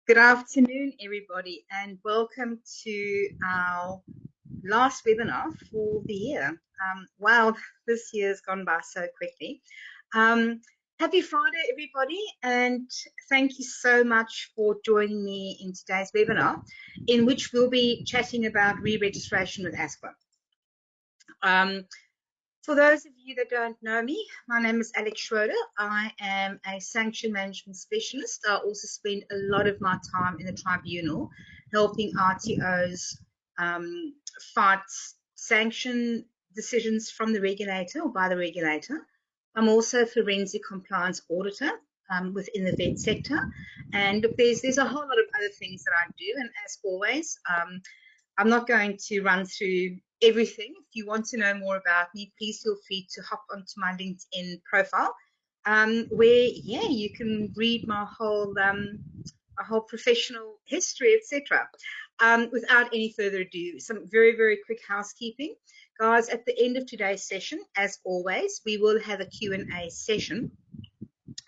Good afternoon, everybody, and welcome to our last webinar for the year. Wow, this year's gone by so quickly. Happy Friday, everybody, and thank you so much for joining me in today's webinar, in which we'll be chatting about re-registration with ASQA. For those of you that don't know me, my name is Alex Schroeder. I am a sanction management specialist. I also spend a lot of my time in the tribunal helping RTOs fight sanction decisions from the regulator or by the regulator. I'm also a forensic compliance auditor within the vet sector. And look, there's a whole lot of other things that I do. And as always, I'm not going to run through everything. If you want to know more about me, please feel free to hop onto my LinkedIn profile, where you can read my whole professional history, etc. Without any further ado, some very, very quick housekeeping. Guys, at the end of today's session, as always, we will have a Q&A session.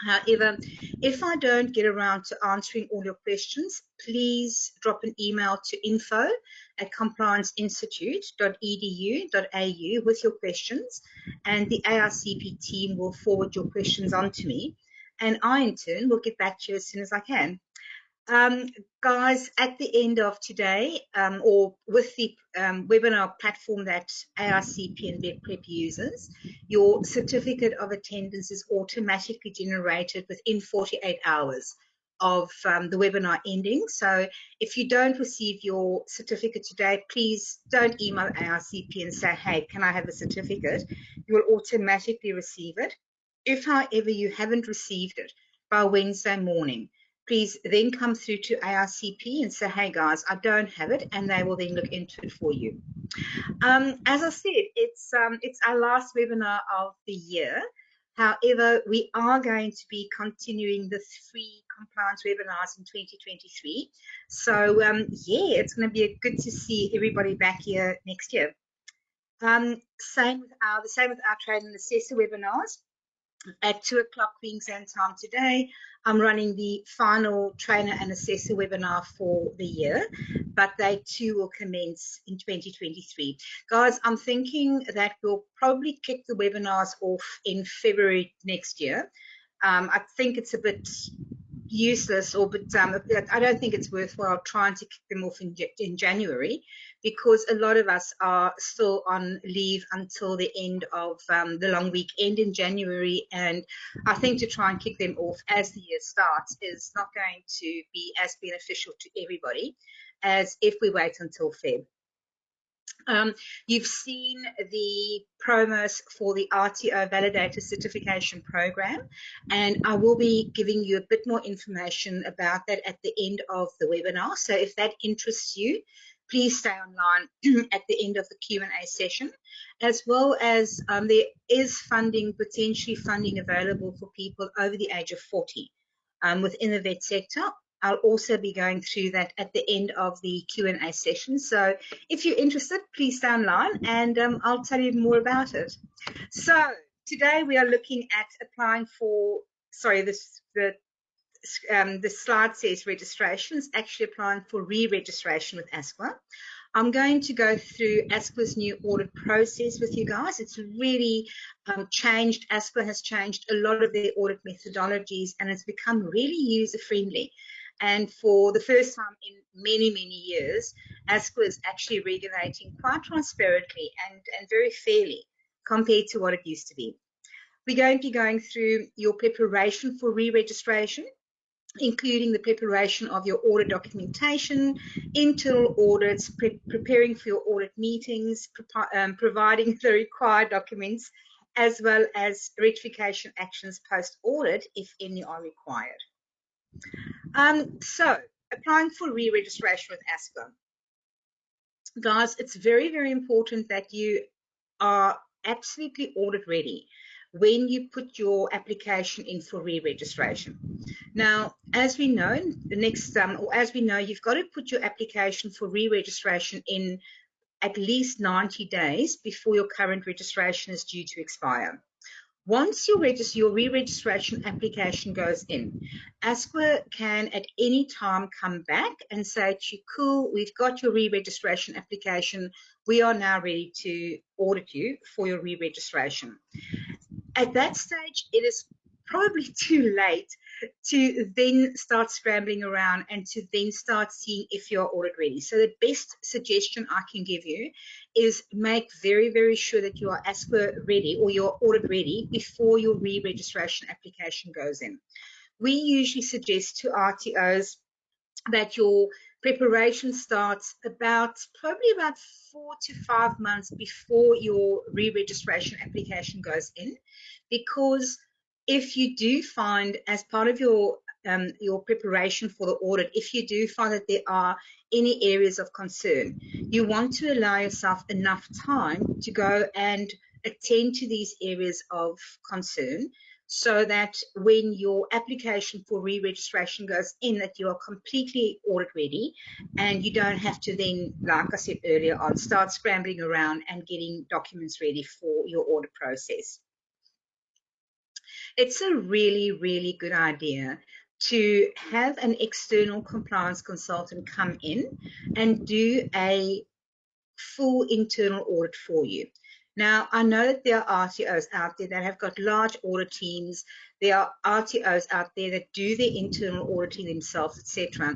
However, if I don't get around to answering all your questions, please drop an email to info@complianceinstitute.edu.au with your questions, and the ARCP team will forward your questions on to me, and I, in turn, will get back to you as soon as I can. Guys, at the end of today, or with the webinar platform that ARCP and VetPrep uses, your certificate of attendance is automatically generated within 48 hours of the webinar ending. So if you don't receive your certificate today, please don't email ARCP and say, hey, can I have a certificate? You will automatically receive it. If, however, you haven't received it by Wednesday morning, please then come through to ARCP and say, hey guys, I don't have it, and they will then look into it for you. As I said, it's our last webinar of the year. However, we are going to be continuing the 3 compliance webinars in 2023. So it's going to be good to see everybody back here next year. The same with our trade and assessor webinars. At 2 o'clock Queensland time today, I'm running the final trainer and assessor webinar for the year, but they too will commence in 2023. Guys, I'm thinking that we'll probably kick the webinars off in February next year. I think it's a bit useless, or I don't think it's worthwhile trying to kick them off in January, because a lot of us are still on leave until the end of the long weekend in January, and I think to try and kick them off as the year starts is not going to be as beneficial to everybody as if we wait until Feb. You've seen the promos for the RTO Validator Certification Program, and I will be giving you a bit more information about that at the end of the webinar. So if that interests you, please stay online at the end of the Q&A session, as well as there is potentially funding available for people over the age of 40 within the vet sector. I'll also be going through that at the end of the Q&A session. So if you're interested, please stay online and I'll tell you more about it. So today we are looking at applying for, the slide says registration. It's actually applying for re-registration with ASQA. I'm going to go through ASQA's new audit process with you guys. It's really changed. ASQA has changed a lot of their audit methodologies, and it's become really user-friendly. And for the first time in many, many years, ASQA is actually regulating quite transparently and very fairly compared to what it used to be. We're going to be going through your preparation for re-registration, including the preparation of your audit documentation, internal audits, preparing for your audit meetings, providing the required documents, as well as rectification actions post-audit if any are required. So, applying for re-registration with ASQA. Guys, it's very, very important that you are absolutely audit ready when you put your application in for re-registration. Now, as we know, you've got to put your application for re-registration in at least 90 days before your current registration is due to expire. Once your re-registration application goes in, ASQA can at any time come back and say to you, cool, we've got your re-registration application. We are now ready to audit you for your re-registration. At that stage, it is probably too late to then start scrambling around and to then start seeing if you're audit ready. So the best suggestion I can give you is make very, very sure that you are ASQA ready or you're audit ready before your re-registration application goes in. We usually suggest to RTOs that your preparation starts probably about 4 to 5 months before your re-registration application goes in, because if you do find, as part of your preparation for the audit, if you do find that there are any areas of concern, you want to allow yourself enough time to go and attend to these areas of concern, so that when your application for re-registration goes in, that you are completely audit ready and you don't have to then, like I said earlier on, start scrambling around and getting documents ready for your audit process. It's a really, really good idea to have an external compliance consultant come in and do a full internal audit for you. Now, I know that there are RTOs out there that have got large audit teams. There are RTOs out there that do their internal auditing themselves, etc.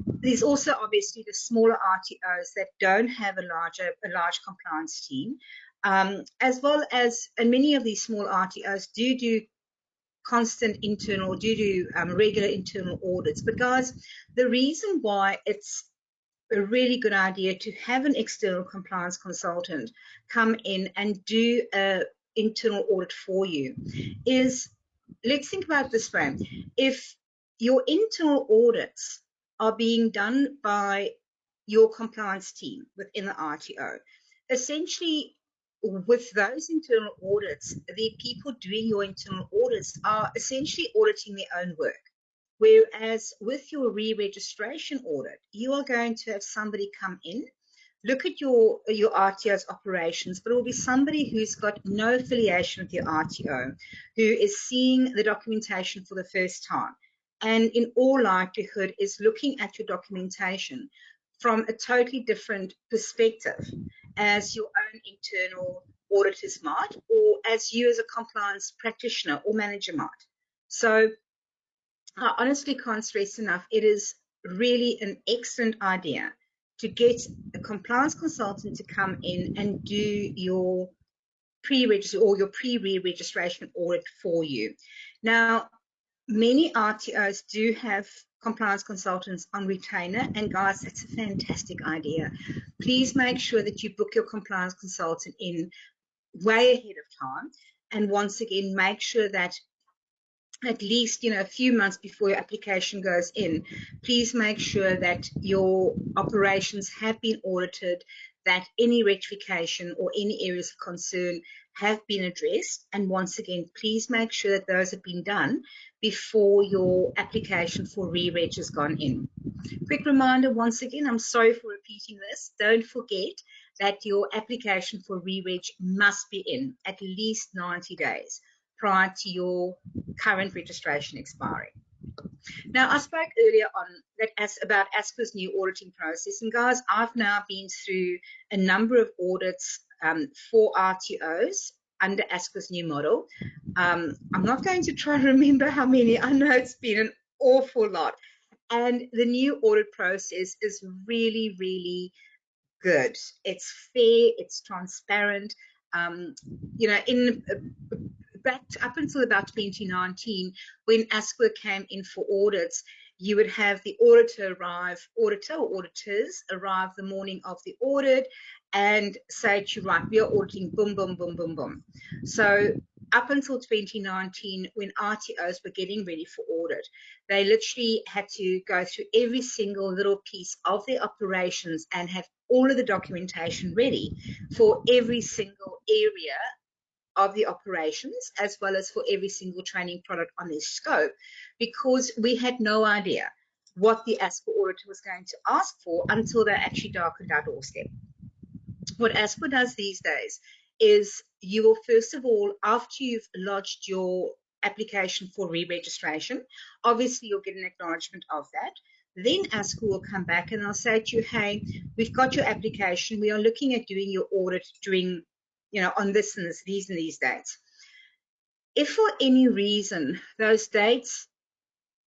There's also obviously the smaller RTOs that don't have a large compliance team, as well as, and many of these small RTOs do constant internal, regular internal audits. But guys, the reason why it's a really good idea to have an external compliance consultant come in and do an internal audit for you is, let's think about it this way. If your internal audits are being done by your compliance team within the RTO, essentially with those internal audits, the people doing your internal audits are essentially auditing their own work. Whereas with your re-registration audit, you are going to have somebody come in, look at your RTO's operations, but it will be somebody who's got no affiliation with your RTO, who is seeing the documentation for the first time, and in all likelihood is looking at your documentation from a totally different perspective as your own internal auditors might, or as you as a compliance practitioner or manager might. So I honestly can't stress enough, it is really an excellent idea to get a compliance consultant to come in and do your pre-register or your pre-re-registration audit for you. Now, many RTOs do have compliance consultants on retainer, and guys, that's a fantastic idea. Please make sure that you book your compliance consultant in way ahead of time, and once again, make sure that at least a few months before your application goes in, please make sure that your operations have been audited, that any rectification or any areas of concern have been addressed, and once again, please make sure that those have been done before your application for re-reg has gone in. Quick reminder, once again, I'm sorry for repeating this, don't forget that your application for re-reg must be in at least 90 days prior to your current registration expiry. Now, I spoke earlier on about ASQA's new auditing process, and guys, I've now been through a number of audits for RTOs under ASQA's new model. I'm not going to try and remember how many. I know it's been an awful lot, and the new audit process is really, really good. It's fair, it's transparent. Up until about 2019, when ASQA came in for audits, you would have the auditor or auditors arrive the morning of the audit and say to you, right, we are auditing, boom, boom, boom, boom, boom. So up until 2019, when RTOs were getting ready for audit, they literally had to go through every single little piece of their operations and have all of the documentation ready for every single area of the operations, as well as for every single training product on their scope, because we had no idea what the ASQA auditor was going to ask for until they actually darkened our doorstep. What ASQA does these days is you will, first of all, after you've lodged your application for re-registration, obviously you'll get an acknowledgement of that. Then ASQA will come back and they'll say to you, hey, we've got your application. We are looking at doing your audit during, on this and this, these and these dates. If for any reason those dates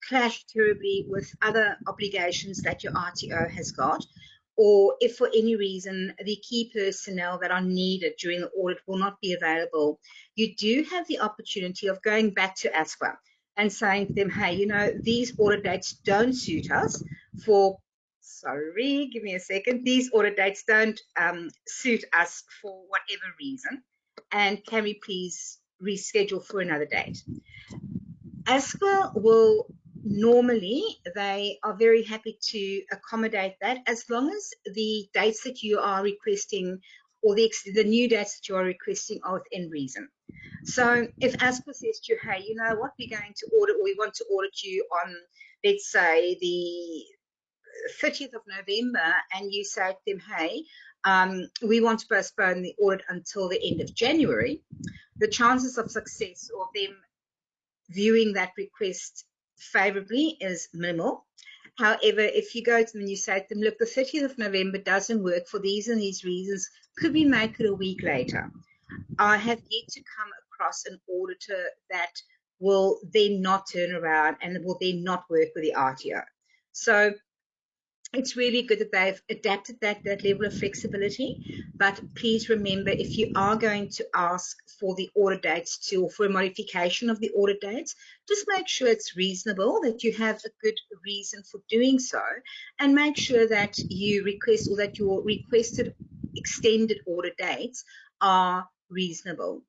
clash terribly with other obligations that your RTO has got, or if for any reason the key personnel that are needed during the audit will not be available, you do have the opportunity of going back to ASQA and saying to them, hey, these audit dates don't suit us give me a second, these audit dates don't suit us for whatever reason, and can we please reschedule for another date? ASQA will normally, they are very happy to accommodate that as long as the dates that you are requesting or the new dates that you are requesting are within reason. So if ASQA says to you, hey, you know what, we're going to audit, or we want to audit you on, let's say, the 30th of November, and you say to them, hey, we want to postpone the audit until the end of January, the chances of success or them viewing that request favorably is minimal. However, if you go to them and you say to them, look, the 30th of November doesn't work for these and these reasons, could we make it a week later? I have yet to come across an auditor that will then not turn around and will then not work with the RTO. So it's really good that they've adapted that level of flexibility. But please remember, if you are going to ask for the audit dates or for a modification of the audit dates, just make sure it's reasonable, that you have a good reason for doing so, and make sure that you request, or that your requested extended audit dates are reasonable.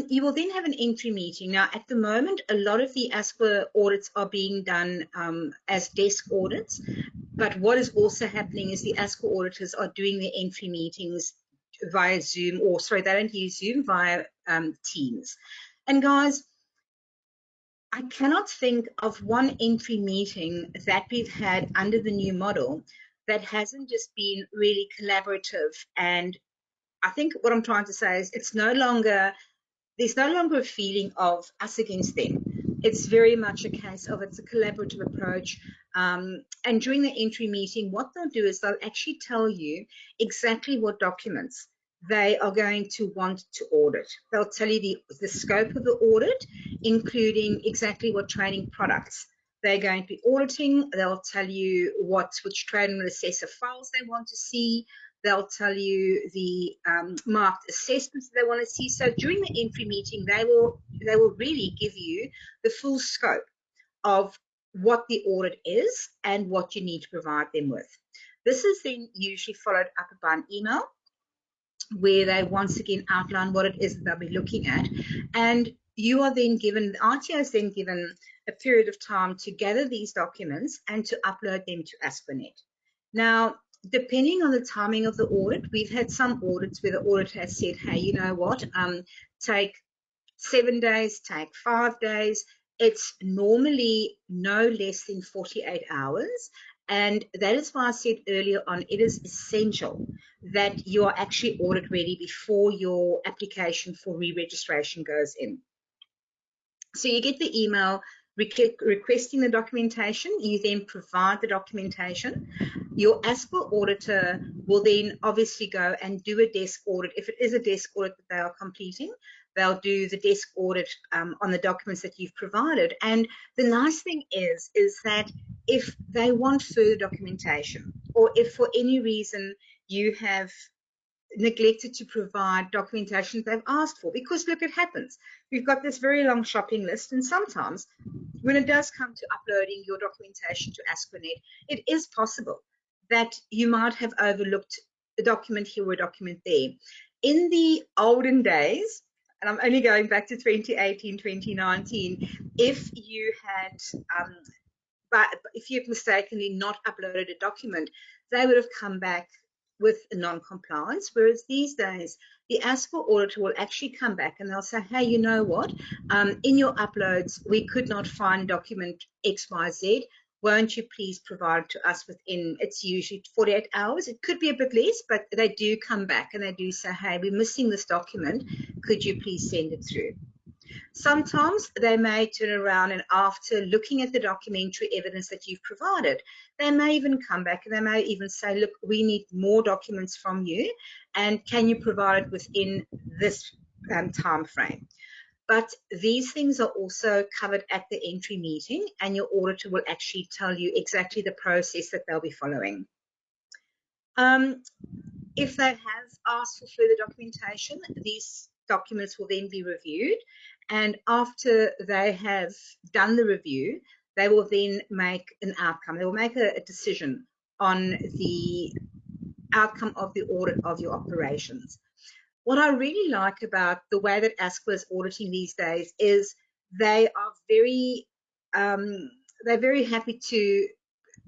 You will then have an entry meeting. Now, at the moment, a lot of the ASQA audits are being done as desk audits, but what is also happening is the ASQA auditors are doing their entry meetings via Zoom, or sorry, they don't use Zoom, via Teams. And guys, I cannot think of one entry meeting that we've had under the new model that hasn't just been really collaborative. And I think what I'm trying to say is there's no longer a feeling of us against them. It's very much a case of it's a collaborative approach. And during the entry meeting, what they'll do is they'll actually tell you exactly what documents they are going to want to audit. They'll tell you the scope of the audit, including exactly what training products they're going to be auditing. They'll tell you which training and assessor files they want to see. They'll tell you the marked assessments that they want to see. So during the entry meeting, they will really give you the full scope of what the audit is and what you need to provide them with. This is then usually followed up by an email where they once again outline what it is that they'll be looking at. And you are then given, the RTO is then given a period of time to gather these documents and to upload them to ASQANet. Now, depending on the timing of the audit, we've had some audits where the auditor has said, hey, you know what, take 7 days, take 5 days. It's normally no less than 48 hours. And that is why I said earlier on, it is essential that you are actually audit ready before your application for re-registration goes in. So you get the email requesting the documentation, you then provide the documentation. Your ASQA auditor will then obviously go and do a desk audit. If it is a desk audit that they are completing, they'll do the desk audit on the documents that you've provided. And the nice thing is that if they want further documentation, or if for any reason you have neglected to provide documentation they've asked for, because look, it happens. We've got this very long shopping list, and sometimes when it does come to uploading your documentation to ASQANet, it is possible that you might have overlooked a document here or a document there. In the olden days, and I'm only going back to 2018, 2019, if you had if you've mistakenly not uploaded a document, they would have come back with non-compliance, whereas these days the ASQA auditor will actually come back and they'll say, hey, you know what, in your uploads we could not find document XYZ. won't you please provide it to us within, it's usually 48 hours. It could be a bit less, but they do come back and they do say, hey, we're missing this document. Could you please send it through? Sometimes they may turn around and after looking at the documentary evidence that you've provided, they may even come back and they may even say, look, we need more documents from you, and can you provide it within this time frame? But these things are also covered at the entry meeting, and your auditor will actually tell you exactly the process that they'll be following. If they have asked for further documentation, these documents will then be reviewed, and after they have done the review, they will then make an outcome. They will make a decision on the outcome of the audit of your operations. What I really like about the way that ASQA is auditing these days is they are they're very happy to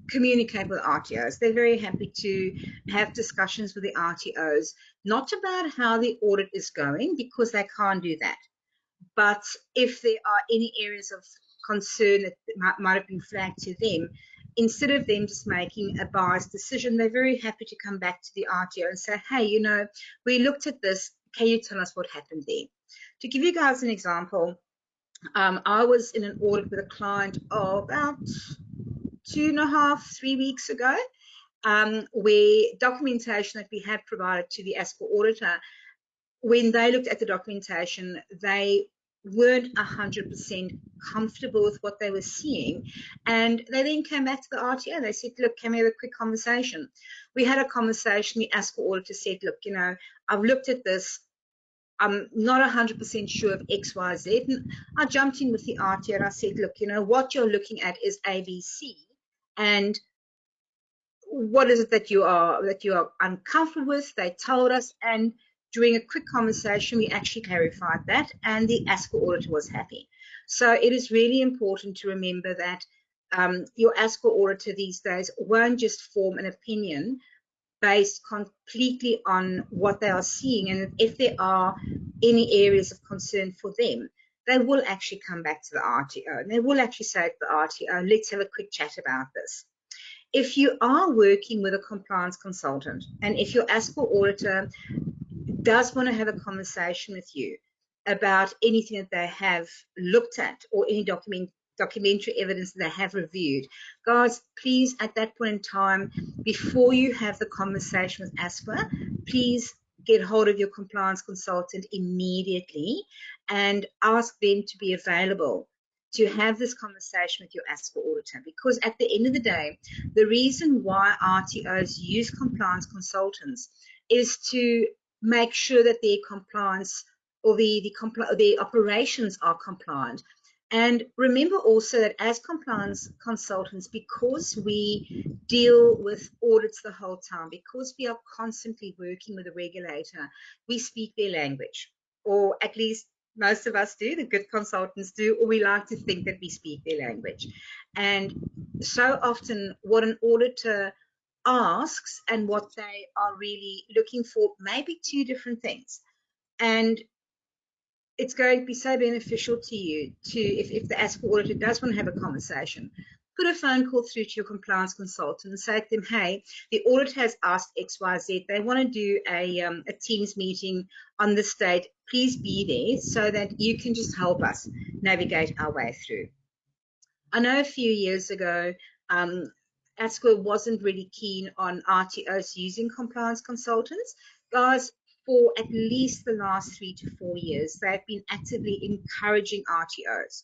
communicate with RTOs. They're very happy to have discussions with the RTOs, not about how the audit is going, because they can't do that. But if there are any areas of concern that might have been flagged to them, instead of them just making a biased decision, they're very happy to come back to the RTO and say, hey, you know, we looked at this. Can you tell us what happened there? To give you guys an example, I was in an audit with a client about 2.5, 3 weeks ago, where documentation that we had provided to the ASQA auditor, when they looked at the documentation, they weren't 100% comfortable with what they were seeing. And they then came back to the RTO. They said, look, can we have a quick conversation? We had a conversation. The ASQA auditor said, look, you know, I've looked at this. I'm not 100% sure of X, Y, Z. And I jumped in with the RTO and I said, look, you know, what you're looking at is ABC. And what is it that you are uncomfortable with? They told us, and during a quick conversation, we actually clarified that, and the ASQA auditor was happy. So it is really important to remember that your ASQA auditor these days won't just form an opinion based completely on what they are seeing, and if there are any areas of concern for them, they will actually come back to the RTO, and they will actually say to the RTO, let's have a quick chat about this. If you are working with a compliance consultant, and if your ASQA auditor does want to have a conversation with you about anything that they have looked at or any documentary evidence that they have reviewed, guys, please, at that point in time, before you have the conversation with ASQA, please get hold of your compliance consultant immediately and ask them to be available to have this conversation with your ASQA auditor, because at the end of the day, the reason why RTOs use compliance consultants is to make sure that their compliance or the operations are compliant. And remember also that as compliance consultants, because we deal with audits the whole time, because we are constantly working with a regulator, we speak their language, or at least most of us do, the good consultants do, or we like to think that we speak their language. And so often what an auditor asks and what they are really looking for may be two different things. And it's going to be so beneficial to you to, if the ASQA auditor does want to have a conversation, put a phone call through to your compliance consultant and say to them, hey, the audit has asked XYZ. They want to do a Teams meeting on this date. Please be there so that you can just help us navigate our way through. I know a few years ago, ASQA wasn't really keen on RTOs using compliance consultants. Guys, for at least the last 3 to 4 years, they've been actively encouraging RTOs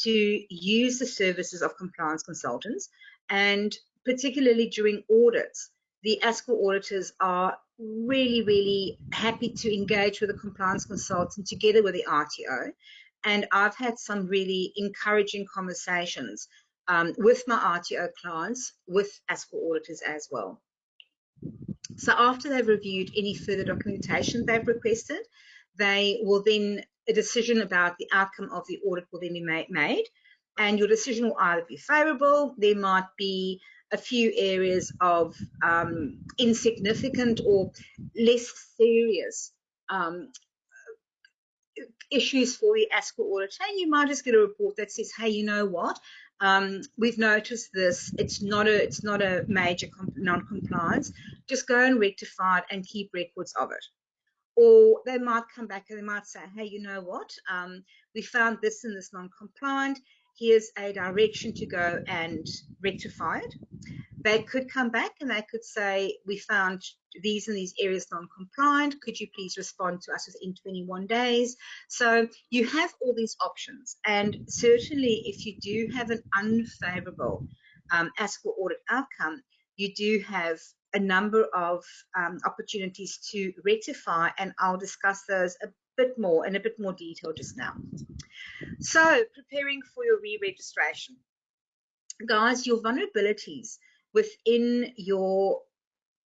to use the services of compliance consultants, and particularly during audits, the ASQA auditors are really, really happy to engage with a compliance consultant together with the RTO. And I've had some really encouraging conversations with my RTO clients, with ASQA auditors as well. So after they've reviewed any further documentation they've requested, they will then, a decision about the outcome of the audit will then be made, and your decision will either be favorable, there might be a few areas of insignificant or less serious issues for the ASQA auditor, and you might just get a report that says, hey, you know what, We've noticed this. It's not a major non-compliance. Just go and rectify it and keep records of it. Or they might come back and they might say, hey, you know what? We found this and this non-compliant. Here's a direction to go and rectify it. They could come back and they could say, we found these and these areas non-compliant. Could you please respond to us within 21 days? So you have all these options. And certainly if you do have an unfavorable ASQA audit outcome, you do have a number of opportunities to rectify, and I'll discuss those a bit more in a bit more detail just now. So preparing for your re-registration. Guys, your vulnerabilities within your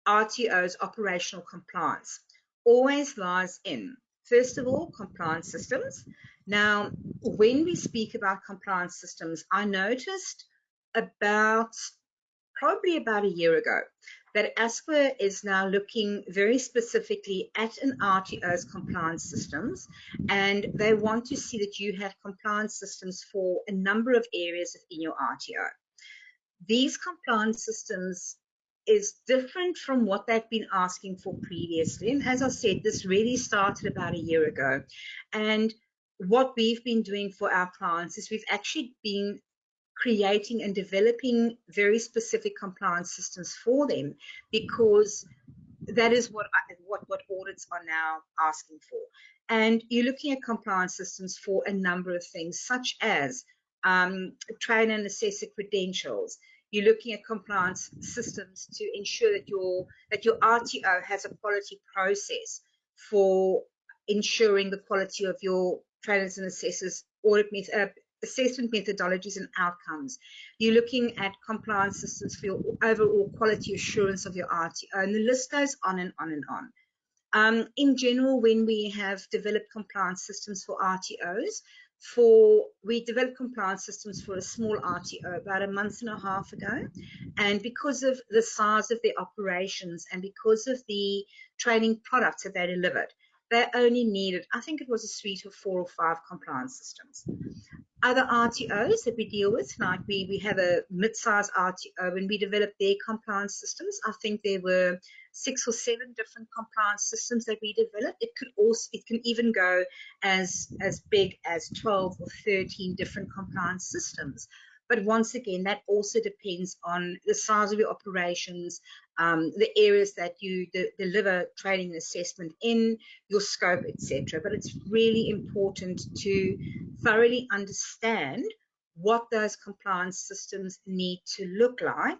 RTO's operational compliance always lies in, first of all, compliance systems. Now, when we speak about compliance systems, I noticed probably about a year ago that ASQA is now looking very specifically at an RTO's compliance systems, and they want to see that you have compliance systems for a number of areas within your RTO. These compliance systems is different from what they've been asking for previously. And as I said, this really started about a year ago. And what we've been doing for our clients is we've actually been creating and developing very specific compliance systems for them, because that is what audits are now asking for. And you're looking at compliance systems for a number of things, such as trainer and assessor credentials. You're looking at compliance systems to ensure that your RTO has a quality process for ensuring the quality of your trainers and assessors assessment methodologies and outcomes. You're looking at compliance systems for your overall quality assurance of your RTO, and the list goes on and on and on. In general, when we have developed compliance systems for RTOs, we developed compliance systems for a small RTO about a month and a half ago, and because of the size of their operations and because of the training products that they delivered, they only needed, I think it was a suite of 4 or 5 compliance systems. Other RTOs that we deal with, like we have a mid-size RTO, when we developed their compliance systems, I think there were 6 or 7 different compliance systems that we developed. It can even go as big as 12 or 13 different compliance systems. But once again, that also depends on the size of your operations, the areas that you deliver training and assessment in, your scope, etc. But it's really important to thoroughly understand what those compliance systems need to look like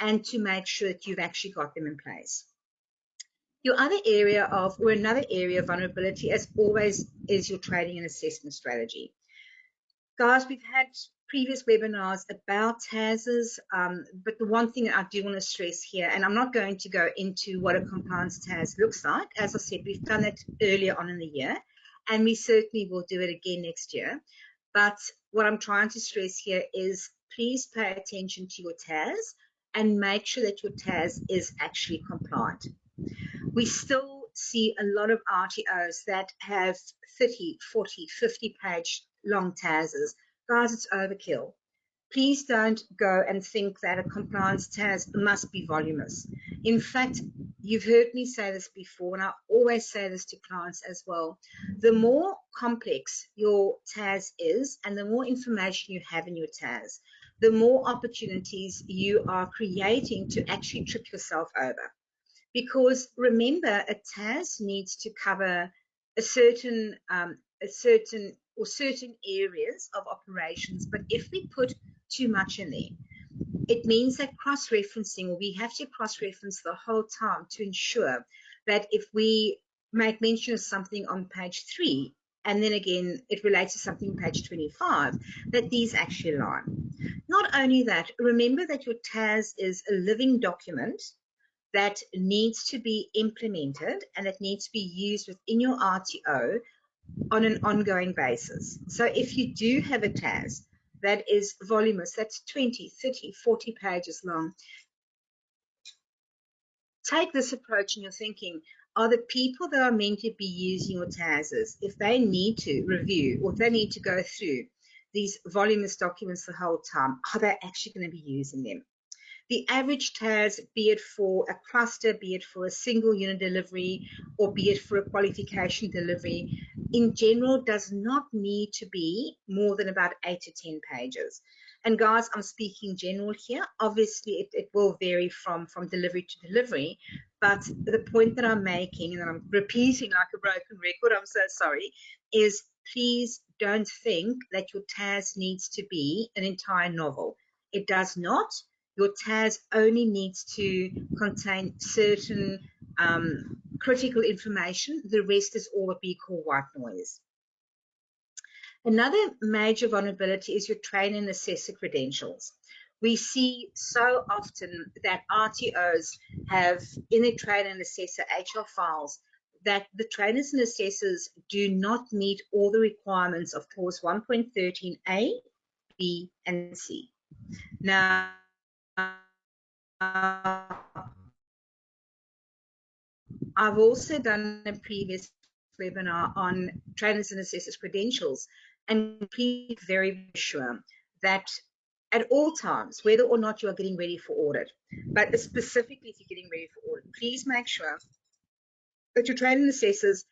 and to make sure that you've actually got them in place. Another area of vulnerability, as always, is your training and assessment strategy. Guys, we've had previous webinars about TASs, but the one thing I do want to stress here, and I'm not going to go into what a compliance TAS looks like. As I said, we've done it earlier on in the year, and we certainly will do it again next year. But what I'm trying to stress here is please pay attention to your TAS and make sure that your TAS is actually compliant. We still see a lot of RTOs that have 30, 40, 50-page long TASs. Guys, it's overkill. Please don't go and think that a compliance TAS must be voluminous. In fact, you've heard me say this before, and I always say this to clients as well. The more complex your TAS is, and the more information you have in your TAS, the more opportunities you are creating to actually trip yourself over. Because remember, a TAS needs to cover certain areas of operations, but if we put too much in there, it means that cross-referencing, or we have to cross-reference the whole time to ensure that if we make mention of something on page 3, and then again it relates to something on page 25, that these actually align. Not only that, remember that your TAS is a living document that needs to be implemented and that needs to be used within your RTO on an ongoing basis. So if you do have a TAS that is voluminous, that's 20, 30, 40 pages long, take this approach and you're thinking, are the people that are meant to be using your TASs, if they need to review or if they need to go through, these voluminous documents the whole time, are they actually going to be using them? The average TAS, be it for a cluster, be it for a single unit delivery, or be it for a qualification delivery, in general does not need to be more than about 8 to 10 pages. And guys, I'm speaking general here. Obviously, it will vary from delivery to delivery, but the point that I'm making, and I'm repeating like a broken record, I'm so sorry, is please don't think that your TAS needs to be an entire novel. It does not. Your TAS only needs to contain certain critical information. The rest is all what we call white noise. Another major vulnerability is your train and assessor credentials. We see so often that RTOs have in their train and assessor HR files that the trainers and assessors do not meet all the requirements of clause 1.13a, b, and c. Now, I've also done a previous webinar on trainers and assessors credentials, and please be very sure that at all times, whether or not you are getting ready for audit, but specifically if you're getting ready for audit, please make sure that your trainers and assessors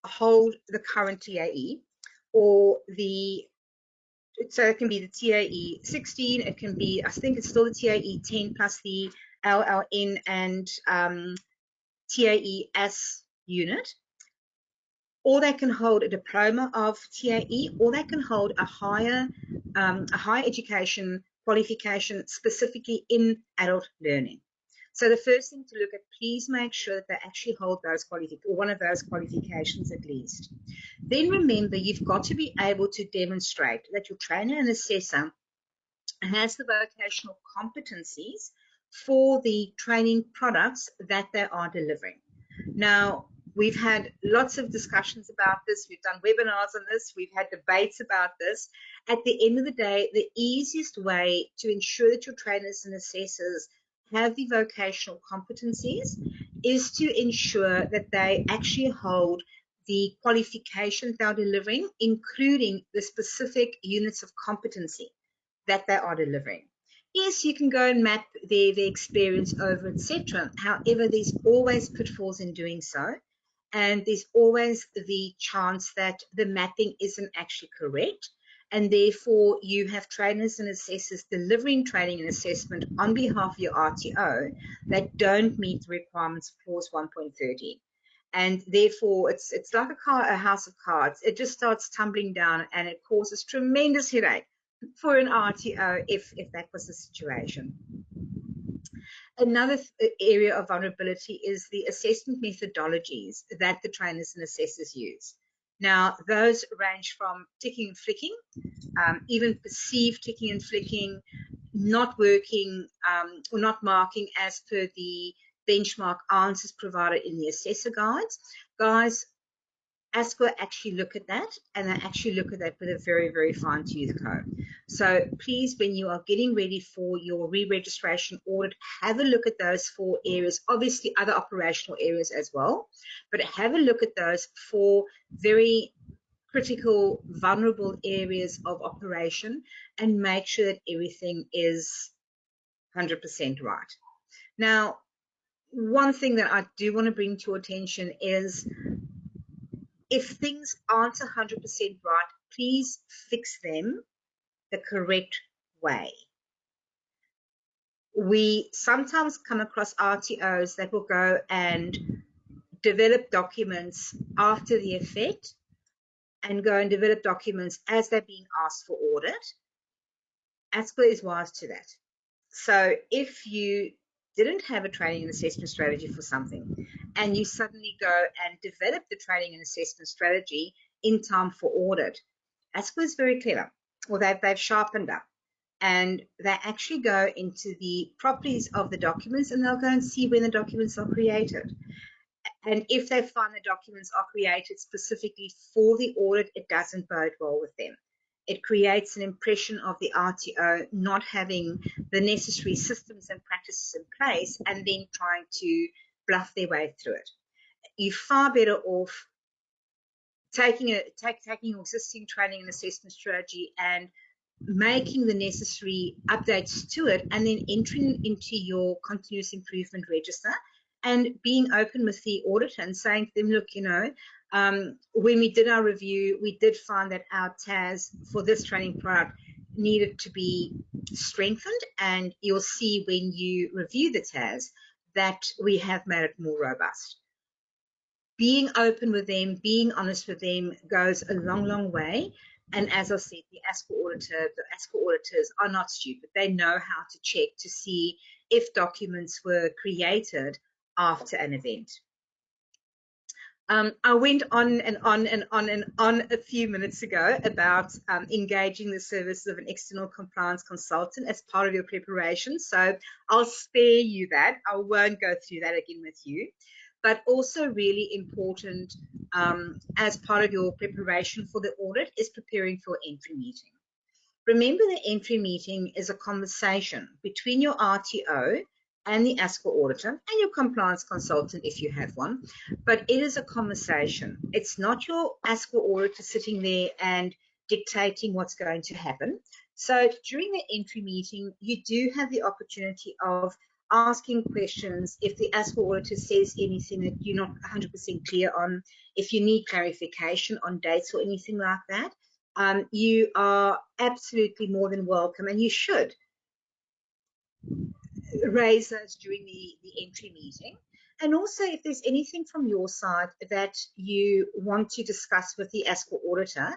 hold the current TAE, or so it can be the TAE 16, it can be, I think it's still the TAE 10 plus the LLN and TAE-S unit, or they can hold a diploma of TAE, or they can hold a higher education qualification specifically in adult learning. So the first thing to look at, please make sure that they actually hold those qualifications, or one of those qualifications at least. Then remember, you've got to be able to demonstrate that your trainer and assessor has the vocational competencies for the training products that they are delivering. Now, we've had lots of discussions about this. We've done webinars on this. We've had debates about this. At the end of the day, the easiest way to ensure that your trainers and assessors have the vocational competencies is to ensure that they actually hold the qualifications they're delivering, including the specific units of competency that they are delivering. Yes, you can go and map their experience over, etc. However, there's always pitfalls in doing so, and there's always the chance that the mapping isn't actually correct, and therefore you have trainers and assessors delivering training and assessment on behalf of your RTO that don't meet the requirements of clause 1.13. And therefore, it's like a house of cards. It just starts tumbling down, and it causes tremendous headache for an RTO if that was the situation. Another area of vulnerability is the assessment methodologies that the trainers and assessors use. Now, those range from ticking and flicking, even perceived ticking and flicking, not working or not marking as per the benchmark answers provided in the assessor guides. Guys, ASQA actually look at that, and they actually look at that with a very, very fine-tooth comb. So please, when you are getting ready for your re-registration audit, have a look at those 4 areas, obviously other operational areas as well, but have a look at those 4 very critical, vulnerable areas of operation, and make sure that everything is 100% right. Now, one thing that I do want to bring to your attention is, if things aren't 100% right, please fix them the correct way. We sometimes come across RTOs that will go and develop documents after the effect, and go and develop documents as they're being asked for audit. ASQA is wise to that. So if you didn't have a training and assessment strategy for something, and you suddenly go and develop the training and assessment strategy in time for audit, ASQA is very clever, or they've sharpened up, and they actually go into the properties of the documents, and they'll go and see when the documents are created. And if they find the documents are created specifically for the audit, it doesn't bode well with them. It creates an impression of the RTO not having the necessary systems and practices in place, and then trying to bluff their way through it. You're far better off taking your existing training and assessment strategy and making the necessary updates to it, and then entering into your continuous improvement register and being open with the auditor and saying to them, look, when we did our review, we did find that our TAS for this training product needed to be strengthened, and you'll see when you review the TAS that we have made it more robust. Being open with them, being honest with them goes a long, long way. And as I said, the ASQA auditors are not stupid. They know how to check to see if documents were created after an event. I went on and on and on and on a few minutes ago about engaging the services of an external compliance consultant as part of your preparation. So I'll spare you that. I won't go through that again with you. But also really important as part of your preparation for the audit is preparing for your entry meeting. Remember, the entry meeting is a conversation between your RTO and the ASQA auditor and your compliance consultant if you have one, but it is a conversation. It's not your ASQA auditor sitting there and dictating what's going to happen. So during the entry meeting, you do have the opportunity of asking questions if the ASQA auditor says anything that you're not 100% clear on, if you need clarification on dates or anything like that. You are absolutely more than welcome, and you should raise those during the entry meeting. And also, if there's anything from your side that you want to discuss with the ASQA auditor,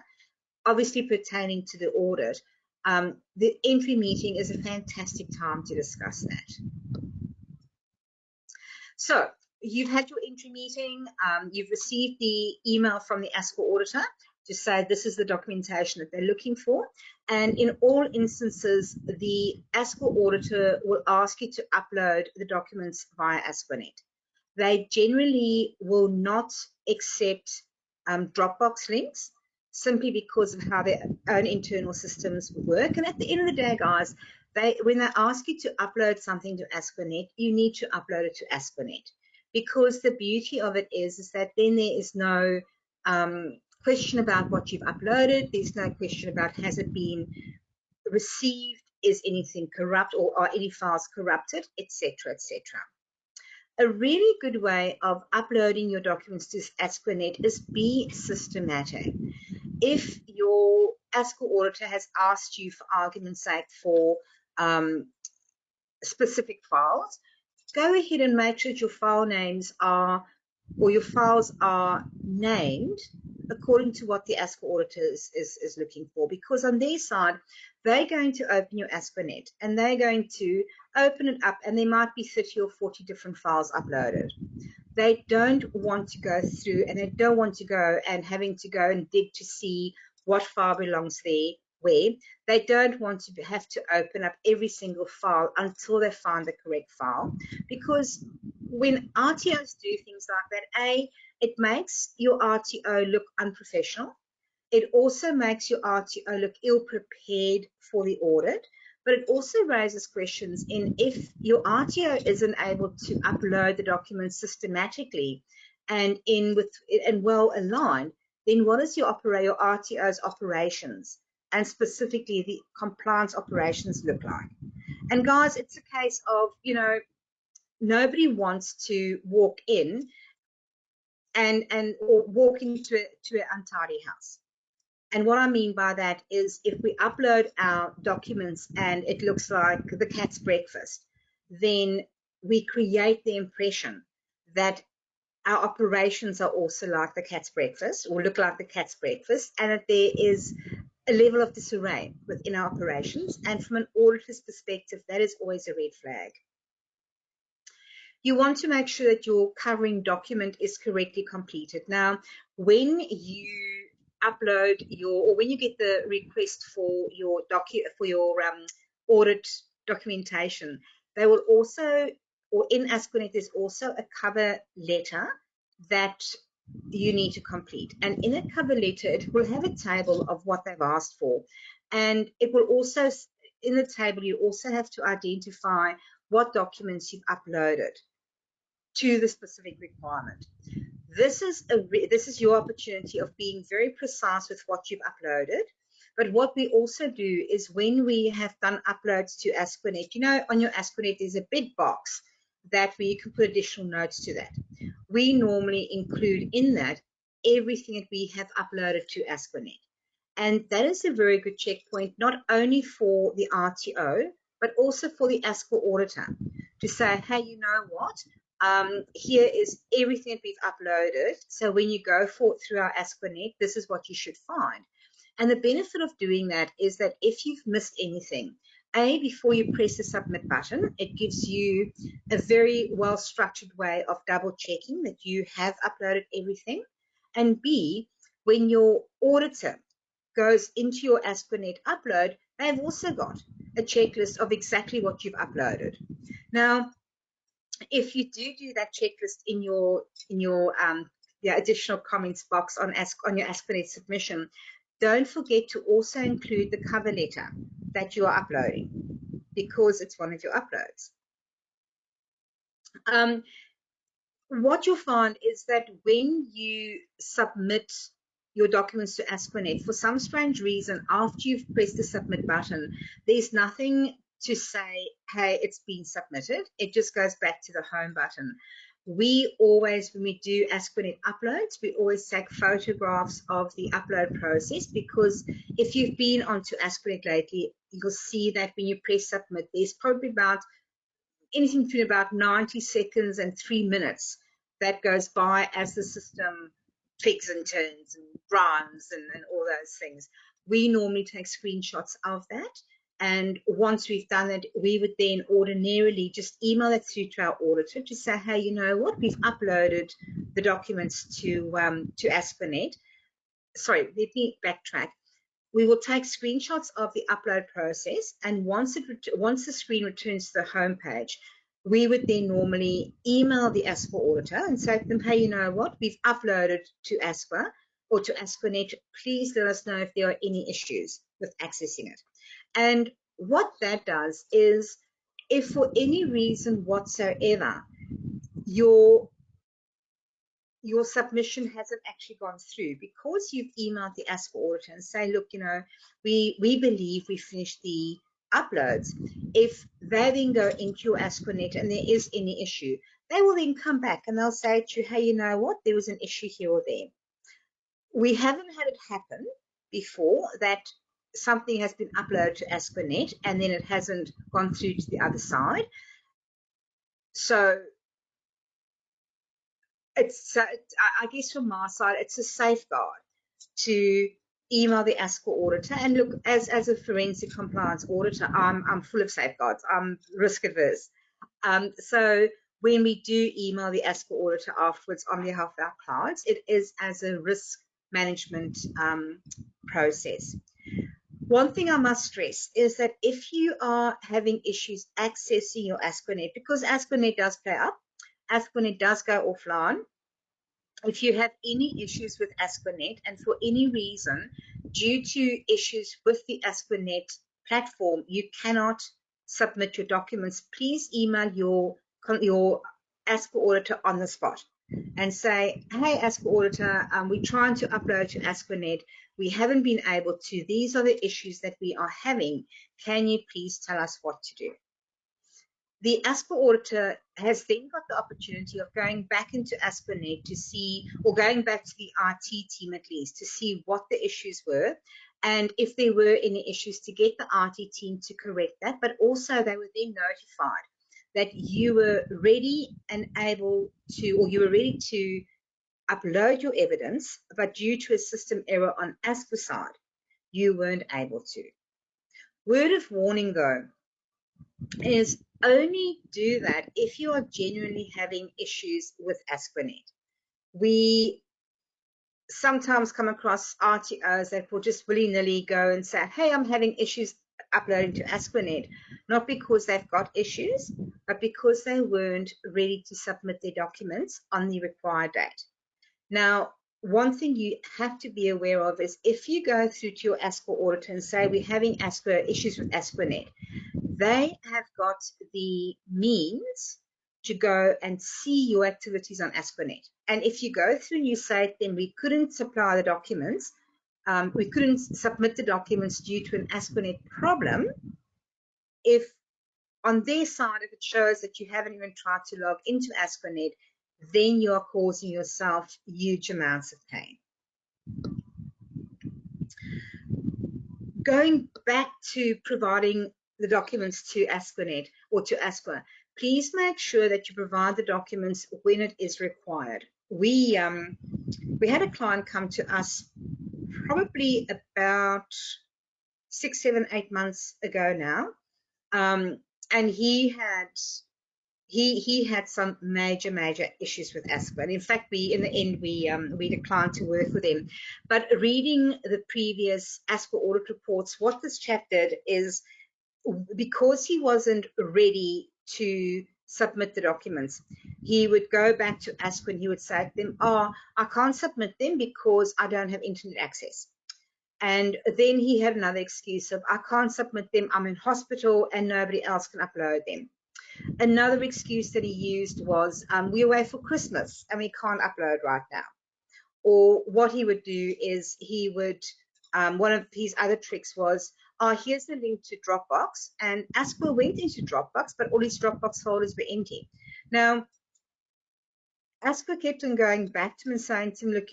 obviously pertaining to the audit, the entry meeting is a fantastic time to discuss that. So you've had your entry meeting, you've received the email from the ASQA auditor to say this is the documentation that they're looking for. And in all instances, the ASQA auditor will ask you to upload the documents via ASQAnet. They generally will not accept Dropbox links simply because of how their own internal systems work. And at the end of the day, guys, when they ask you to upload something to ASQAnet, you need to upload it to ASQAnet, because the beauty of it is that then there is no question about what you've uploaded. There's no question about has it been received, is anything corrupt, or are any files corrupted, etc., etc. A really good way of uploading your documents to ASQAnet is be systematic. If your ASQA auditor has asked you, for argument's sake, for specific files, go ahead and make sure that your file names are, or your files are named according to what the ASQA auditor is looking for, because on their side, they're going to open your ASQAnet and they're going to open it up, and there might be 30 or 40 different files uploaded. They don't want to go through, and they don't want to go and having to go and dig to see what file belongs there, where. They don't want to have to open up every single file until they find the correct file, because when RTOs do things like that, it makes your RTO look unprofessional. It also makes your RTO look ill-prepared for the audit, but it also raises questions in if your RTO isn't able to upload the documents systematically and well aligned, then what is your RTO's operations, and specifically the compliance operations, look like? And guys, it's a case of, nobody wants to walk in or walk into an untidy house. And what I mean by that is, if we upload our documents and it looks like the cat's breakfast, then we create the impression that our operations are also like the cat's breakfast, or look like the cat's breakfast, and that there is a level of disarray within our operations. And from an auditor's perspective, that is always a red flag. You want to make sure that your covering document is correctly completed. Now, when you upload or when you get the request for your audit documentation, they will also, or in ASQAnet, there's also a cover letter that you need to complete. And in a cover letter, it will have a table of what they've asked for. And it will also, in the table, you also have to identify what documents you've uploaded to the specific requirement. This is your opportunity of being very precise with what you've uploaded. But what we also do is when we have done uploads to ASQAnet, on your ASQAnet there's a bid box that where you can put additional notes to that. We normally include in that everything that we have uploaded to ASQAnet. And that is a very good checkpoint, not only for the RTO, but also for the ASQA auditor to say, hey, you know what? Here is everything that we've uploaded. So when you go through our ASQAnet, this is what you should find. And the benefit of doing that is that if you've missed anything, before you press the submit button, it gives you a very well-structured way of double-checking that you have uploaded everything. And B, when your auditor goes into your ASQAnet upload, they've also got a checklist of exactly what you've uploaded. Now, if you do that checklist in your additional comments box on your ASQAnet submission, don't forget to also include the cover letter that you are uploading, because it's one of your uploads. What you'll find is that when you submit your documents to ASQAnet, for some strange reason, after you've pressed the submit button, there's nothing to say, hey, it's been submitted. It just goes back to the home button. We always, when we do ASQAnet uploads, we always take photographs of the upload process, because if you've been onto ASQAnet lately, you'll see that when you press submit, there's probably about anything between about 90 seconds and 3 minutes that goes by as the system twigs and turns and runs and all those things. We normally take screenshots of that. And once we've done it, we would then ordinarily just email it through to our auditor to say, hey, you know what, we've uploaded the documents to ASQAnet. Sorry, let me backtrack. We will take screenshots of the upload process, and once the screen returns to the home page, we would then normally email the ASQA auditor and say to them, hey, you know what, we've uploaded to ASQA or to ASQAnet. Please let us know if there are any issues with accessing it. And what that does is, if for any reason whatsoever your submission hasn't actually gone through, because you've emailed the ASQA auditor and say, look, we believe we finished the uploads. If they then go into your ASQAnet and there is any issue, they will then come back and they'll say to you, hey, you know what, there was an issue here or there. We haven't had it happen before that something has been uploaded to ASQAnet and then it hasn't gone through to the other side. So I guess from my side, it's a safeguard to email the ASQA auditor. And look, as a forensic compliance auditor, I'm full of safeguards. I'm risk averse. So when we do email the ASQA auditor afterwards on behalf of our clients, it is as a risk management process. One thing I must stress is that if you are having issues accessing your ASQAnet, because ASQAnet does play up, ASQAnet does go offline. If you have any issues with ASQAnet and for any reason, due to issues with the ASQAnet platform, you cannot submit your documents, please email your ASQA auditor on the spot and say, hey, ASQA auditor, we're trying to upload to ASQAnet. We haven't been able to. These are the issues that we are having. Can you please tell us what to do? The ASQA auditor has then got the opportunity of going back into ASQAnet to see, or going back to the IT team at least, to see what the issues were, and if there were any issues, to get the IT team to correct that. But also they were then notified that you were ready and able to, or you were ready to upload your evidence, but due to a system error on ASQA side, you weren't able to. Word of warning though, is only do that if you are genuinely having issues with ASQAnet. We sometimes come across RTOs that will just willy-nilly go and say, hey, I'm having issues uploading to ASQAnet, not because they've got issues, but because they weren't ready to submit their documents on the required date. Now, one thing you have to be aware of is if you go through to your ASQA auditor and say we're having issues with ASQAnet, they have got the means to go and see your activities on ASQAnet And if you go through and you say to them, we couldn't supply the documents, we couldn't submit the documents due to an ASQA problem, if on their side, if it shows that you haven't even tried to log into ASQA, then you are causing yourself huge amounts of pain. Going back to providing the documents to ASQA or to ASQA, please make sure that you provide the documents when it is required. We had a client come to us probably about 6, 7, 8 months ago now, and he had some major issues with ASQA. And in fact, in the end, we declined to work with him. But reading the previous ASQA audit reports, what this chap did is, because he wasn't ready to submit the documents, he would go back to ASQA and he would say to them, I can't submit them because I don't have internet access. And then he had another excuse of, I can't submit them, I'm in hospital and nobody else can upload them. Another excuse that he used was, we're away for Christmas and we can't upload right now. Or what he would do is he would, one of his other tricks was, here's the link to Dropbox. And ASQA went into Dropbox, but all his Dropbox folders were empty. Now, ASQA kept on going back to him and saying to him, look,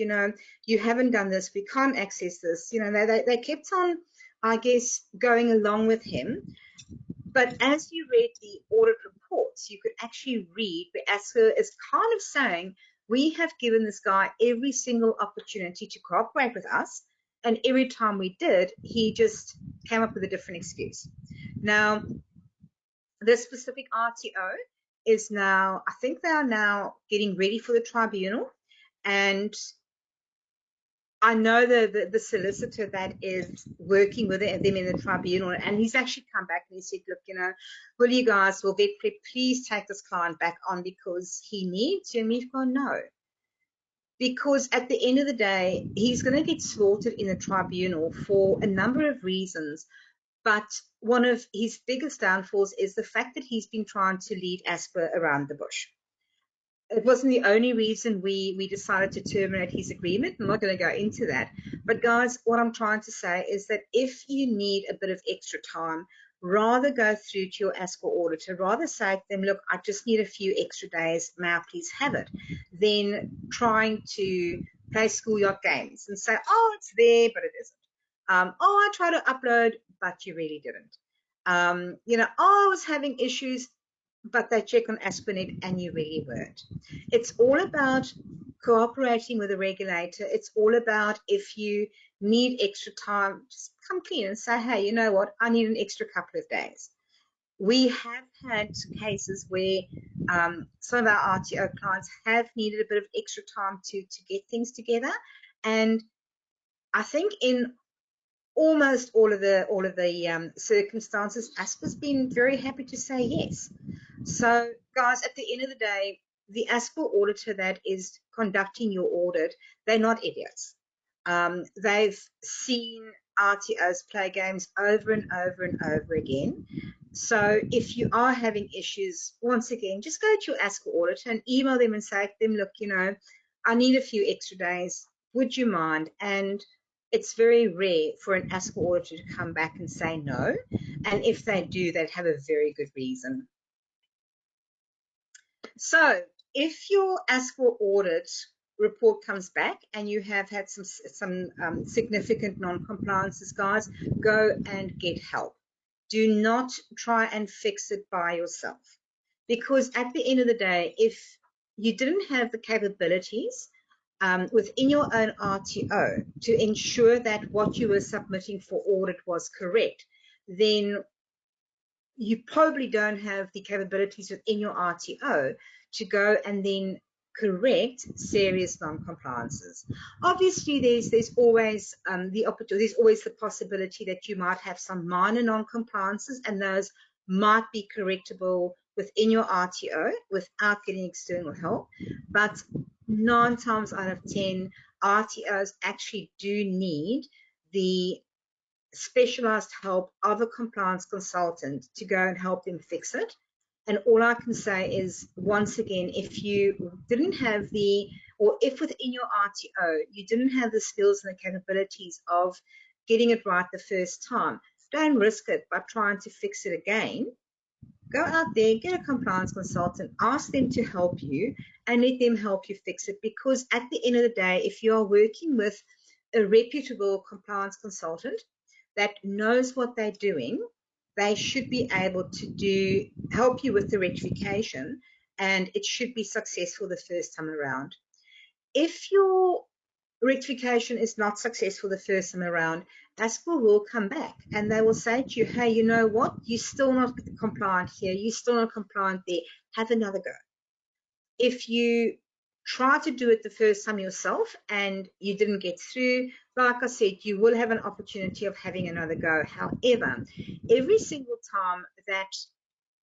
you haven't done this, we can't access this. They kept on, I guess, going along with him. But as you read the audit reports, you could actually read where ASQA is kind of saying, we have given this guy every single opportunity to cooperate with us, and every time we did, he just came up with a different excuse. Now, this specific RTO is now, I think they are now getting ready for the tribunal, and I know the solicitor that is working with them in the tribunal, and he's actually come back and he said, look, will you guys, will VetPrep please take this client back on because he needs you? And we've gone, no. Because at the end of the day, he's going to get slaughtered in the tribunal for a number of reasons. But one of his biggest downfalls is the fact that he's been trying to lead ASQA around the bush. It wasn't the only reason we decided to terminate his agreement. I'm not going to go into that. But guys, what I'm trying to say is that if you need a bit of extra time, rather go through to your ASQA auditor, rather say to them, look, I just need a few extra days, may I please have it, than trying to play schoolyard games and say, it's there, but it isn't. I tried to upload, but you really didn't. I was having issues, but they check on ASQA and you really weren't. It's all about cooperating with the regulator. It's all about, if you need extra time, just come clean and say, hey, you know what, I need an extra couple of days. We have had cases where some of our RTO clients have needed a bit of extra time to get things together. And I think in almost all of the circumstances, ASQA's been very happy to say yes. So, guys, at the end of the day, the ASQA auditor that is conducting your audit, they're not idiots. They've seen RTOs play games over and over and over again. So if you are having issues, once again, just go to your ASQA auditor and email them and say to them, look, I need a few extra days. Would you mind? And it's very rare for an ASQA auditor to come back and say no. And if they do, they'd have a very good reason. So if your ASQA audit report comes back and you have had some significant non-compliances, guys, go and get help. Do not try and fix it by yourself. Because at the end of the day, if you didn't have the capabilities within your own RTO to ensure that what you were submitting for audit was correct, then you probably don't have the capabilities within your RTO to go and then correct serious non-compliances. Obviously, there's always there's always the possibility that you might have some minor non-compliances, and those might be correctable within your RTO without getting external help. But 9 times out of 10, RTOs actually do need the specialized help of a compliance consultant to go and help them fix it. And all I can say is, once again, if you didn't have the or if within your RTO you didn't have the skills and the capabilities of getting it right the first time, don't risk it by trying to fix it again. Go out there, get a compliance consultant, ask them to help you, and let them help you fix it. Because at the end of the day, if you are working with a reputable compliance consultant that knows what they're doing, they should be able to help you with the rectification, and it should be successful the first time around. If your rectification is not successful the first time around, ASQA will come back and they will say to you, hey, you know what? You're still not compliant here. You're still not compliant there. Have another go. If you try to do it the first time yourself and you didn't get through, like I said, you will have an opportunity of having another go. However, every single time that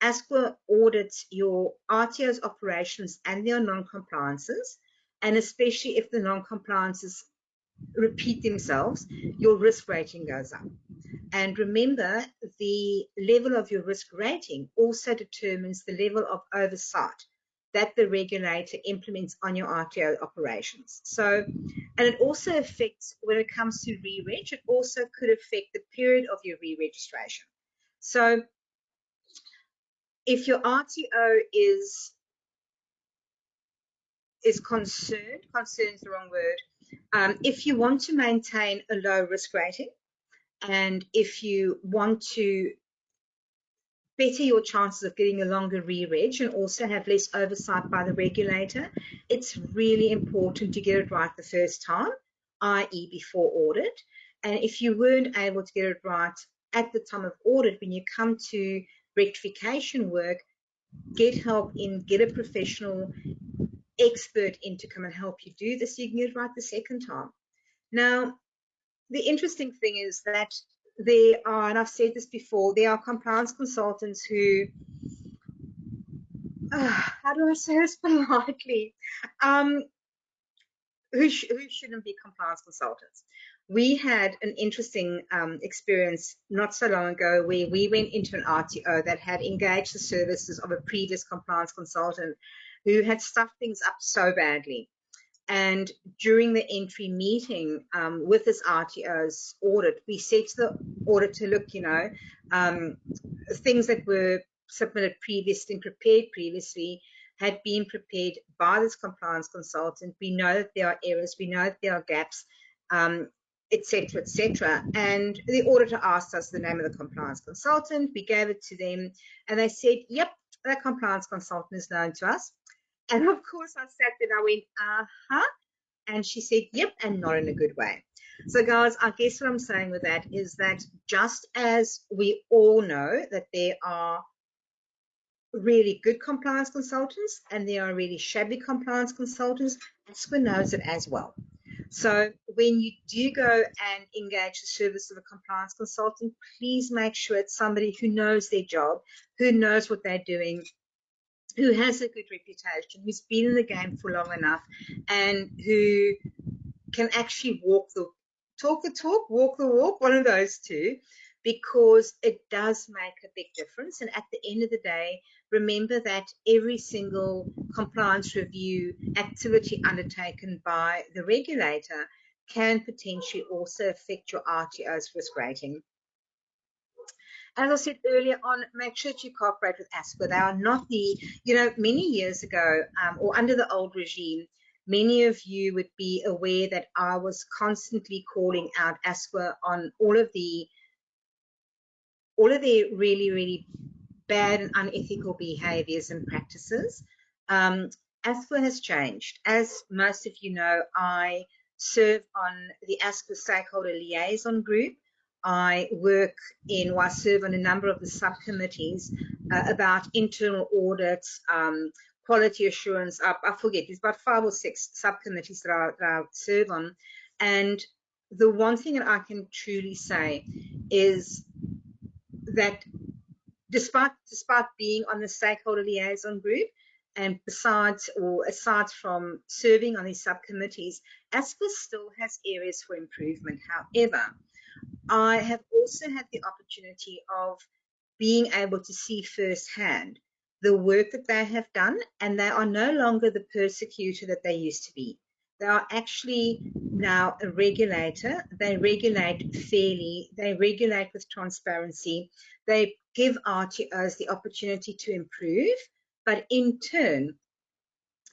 ASQA audits your RTO's operations and their non-compliances, and especially if the non-compliances repeat themselves, your risk rating goes up. And remember, the level of your risk rating also determines the level of oversight that the regulator implements on your RTO operations. So, and it also affects, when it comes to re-reg, it also could affect the period of your re-registration. So if your RTO is concerned is the wrong word, if you want to maintain a low risk rating, and if you want to better your chances of getting a longer re-reg and also have less oversight by the regulator, it's really important to get it right the first time, i.e. before audit. And if you weren't able to get it right at the time of audit, when you come to rectification work, get help in, get a professional expert in to come and help you do this, so you can get it right the second time. Now, the interesting thing is that there are, and I've said this before, there are compliance consultants who, how do I say this politely, who shouldn't be compliance consultants. We had an interesting experience not so long ago where we went into an RTO that had engaged the services of a previous compliance consultant who had stuffed things up so badly. And during the entry meeting with this RTO's audit, we said to the auditor, look, things that were submitted previously and prepared previously had been prepared by this compliance consultant. We know that there are errors. We know that there are gaps, et cetera, et cetera. And the auditor asked us the name of the compliance consultant. We gave it to them, and they said, yep, that compliance consultant is known to us. And of course, I sat there and I went, uh-huh. And she said, yep, and not in a good way. So, guys, I guess what I'm saying with that is that just as we all know that there are really good compliance consultants and there are really shabby compliance consultants, ASQA knows it as well. So when you do go and engage the service of a compliance consultant, please make sure it's somebody who knows their job, who knows what they're doing, who has a good reputation, who's been in the game for long enough, and who can actually talk the talk, walk the walk, one of those two, because it does make a big difference. And at the end of the day, remember that every single compliance review activity undertaken by the regulator can potentially also affect your RTO's risk rating. As I said earlier on, make sure that you cooperate with ASQA. They are not many years ago, or under the old regime, many of you would be aware that I was constantly calling out ASQA on all of the really, really bad and unethical behaviors and practices. ASQA has changed. As most of you know, I serve on the ASQA Stakeholder Liaison Group. I serve on a number of the subcommittees about internal audits, quality assurance. I forget, there's about 5 or 6 subcommittees that I serve on. And the one thing that I can truly say is that despite being on the stakeholder liaison group, and aside from serving on these subcommittees, ASQA still has areas for improvement. However, I have also had the opportunity of being able to see firsthand the work that they have done, and they are no longer the persecutor that they used to be. They are actually now a regulator. They regulate fairly. They regulate with transparency. They give RTOs the opportunity to improve, but in turn,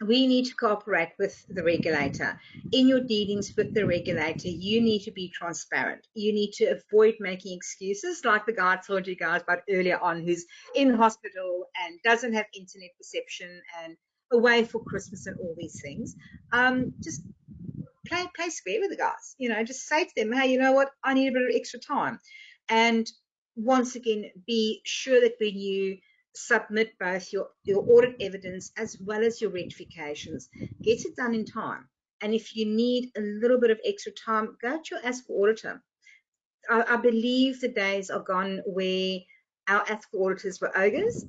we need to cooperate with the regulator. In your dealings with the regulator, you need to be transparent. You need to avoid making excuses like the guy I told you guys about earlier on, who's in hospital and doesn't have internet reception and away for Christmas and all these things. Just play square with the guys. Just say to them, hey, you know what? I need a bit of extra time. And once again, be sure that when you submit both your audit evidence as well as your rectifications, get it done in time. And if you need a little bit of extra time, go to your ASQA auditor. I believe the days are gone where our ASQA auditors were ogres.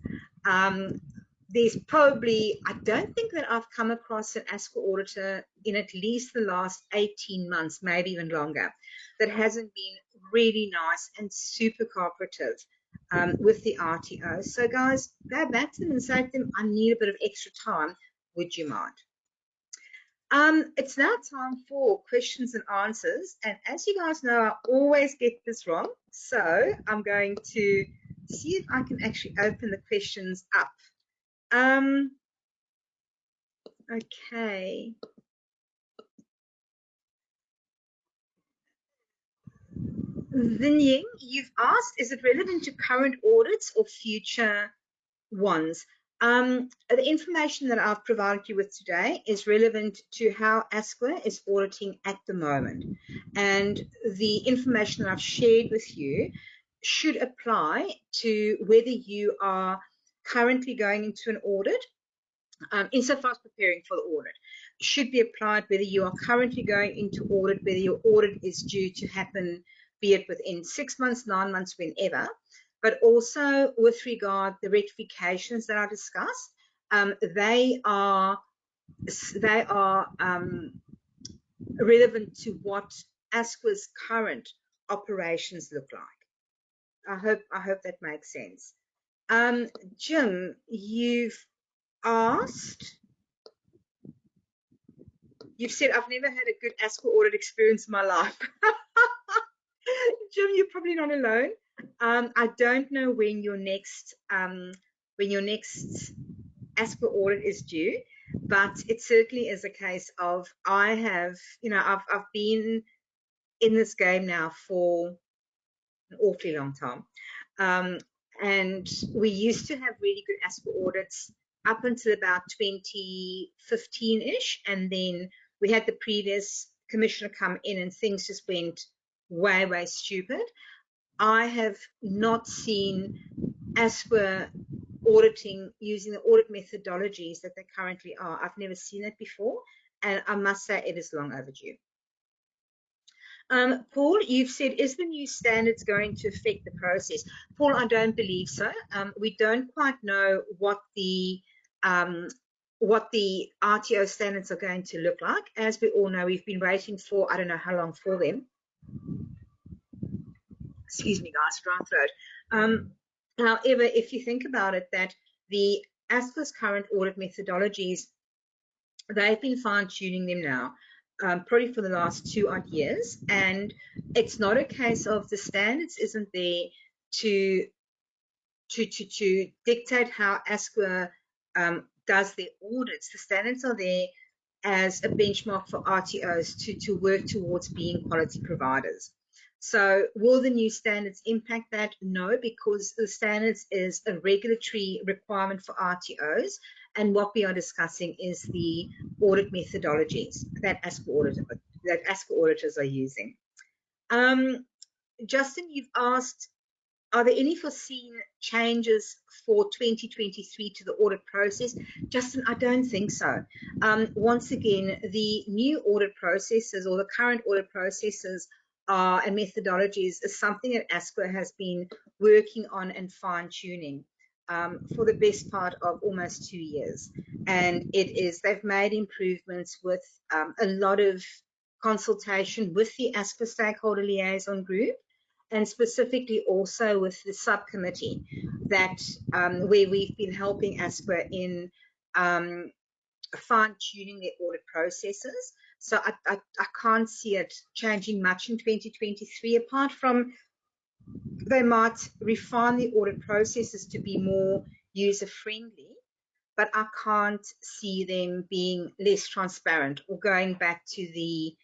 There's probably, I don't think that I've come across an ASQA auditor in at least the last 18 months, maybe even longer, that hasn't been really nice and super cooperative with the RTO. So guys, go back to them and say to them, I need a bit of extra time. Would you mind? It's now time for questions and answers. And as you guys know, I always get this wrong. So I'm going to see if I can actually open the questions up. Okay. Vinying, you've asked, is it relevant to current audits or future ones? The information that I've provided you with today is relevant to how ASQA is auditing at the moment. And the information that I've shared with you should apply to whether you are currently going into an audit, insofar as preparing for the audit. Should be applied whether you are currently going into audit, whether your audit is due to happen, be it within 6 months, 9 months, whenever, but also with regard the rectifications that I discussed, they are relevant to what ASQA's current operations look like. I hope that makes sense. Jim, you've said, I've never had a good ASQA audit experience in my life. Jim, you're probably not alone. I don't know when your next ASQA audit is due, but it certainly is a case of I've been in this game now for an awfully long time. And we used to have really good ASQA audits up until about 2015-ish, and then we had the previous commissioner come in and things just went way, way stupid. I have not seen ASQA auditing using the audit methodologies that they currently are. I've never seen it before, and I must say it is long overdue. Paul, you've said, is the new standards going to affect the process? Paul, I don't believe so. We don't quite know what the RTO standards are going to look like. As we all know, we've been waiting for, I don't know how long for them. Excuse me, guys, dry throat. However, if you think about it, that the ASQA's current audit methodologies, they've been fine-tuning them now, probably for the last 2 odd years, and it's not a case of the standards isn't there to dictate how ASQA does their audits. The standards are there as a benchmark for RTOs to work towards being quality providers. So will the new standards impact that? No, because the standards is a regulatory requirement for RTOs, and what we are discussing is the audit methodologies that ASQA auditors are using. Justin, you've asked, are there any foreseen changes for 2023 to the audit process? Justin, I don't think so. Once again, the new audit processes or the current audit processes and methodologies is something that ASQA has been working on and fine-tuning for the best part of almost 2 years. And they've made improvements with a lot of consultation with the ASQA stakeholder liaison group. and specifically also with the subcommittee that where we've been helping ASQA in fine-tuning their audit processes. So I can't see it changing much in 2023, apart from they might refine the audit processes to be more user-friendly, but I can't see them being less transparent or going back to the